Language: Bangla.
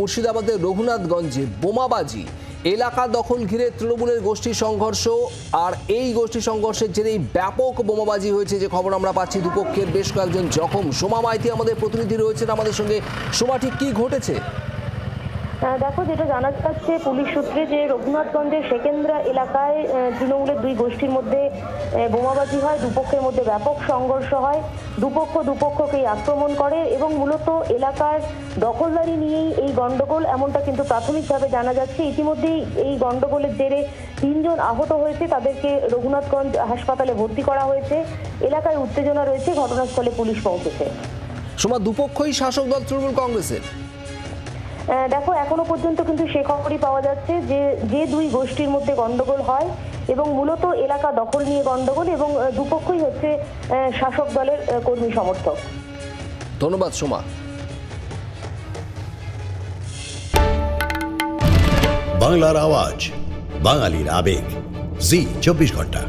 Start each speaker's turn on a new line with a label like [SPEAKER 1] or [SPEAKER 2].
[SPEAKER 1] মুর্শিদাবাদের রঘুনাথগঞ্জে বোমাবাজি, এলাকা দখল ঘিরে তৃণমূলের গোষ্ঠী সংঘর্ষ, আর এই গোষ্ঠী সংঘর্ষের জেরেই ব্যাপক বোমাবাজি হয়েছে যে খবর আমরা পাচ্ছি। দুপক্ষের বেশ কয়েকজন জখম। সোমা মাইতি আমাদের প্রতিনিধি রয়েছেন আমাদের সঙ্গে। সোমা, ঠিক কি ঘটেছে?
[SPEAKER 2] দেখো, যেটা জানা যাচ্ছে পুলিশ সূত্রে যে রঘুনাথগঞ্জের সেকেন্দ্রা এলাকায় তৃণমূলের দুই গোষ্ঠীর মধ্যে বোমাবাজি হয়, দুপক্ষের মধ্যে ব্যাপক সংঘর্ষ হয়, দুপক্ষকেই আক্রমণ করে এবং মূলত এলাকার দখলদারি নিয়েই এই গন্ডগোল, এমনটা কিন্তু প্রাথমিকভাবে জানা যাচ্ছে। ইতিমধ্যেই এই গন্ডগোলের জেরে 3 জন আহত হয়েছে, তাদেরকে রঘুনাথগঞ্জ হাসপাতালে ভর্তি করা হয়েছে। এলাকায় উত্তেজনা রয়েছে, ঘটনাস্থলে পুলিশ পৌঁছেছে।
[SPEAKER 1] সোমা, দুপক্ষই শাসক দল তৃণমূল কংগ্রেসের।
[SPEAKER 2] দেখো, এখনো পর্যন্ত কিন্তু সে খবরই পাওয়া যাচ্ছে যে দুই গোষ্ঠীর মধ্যে গন্ডগোল হয় এবং মূলত এলাকা দখল নিয়ে গন্ডগোল, এবং দুপক্ষই হচ্ছে শাসক দলের কর্মী সমর্থক।
[SPEAKER 1] ধন্যবাদ সোমা।
[SPEAKER 3] বাংলার আওয়াজ, বাঙালির আবেগ, জি 24 ঘন্টা।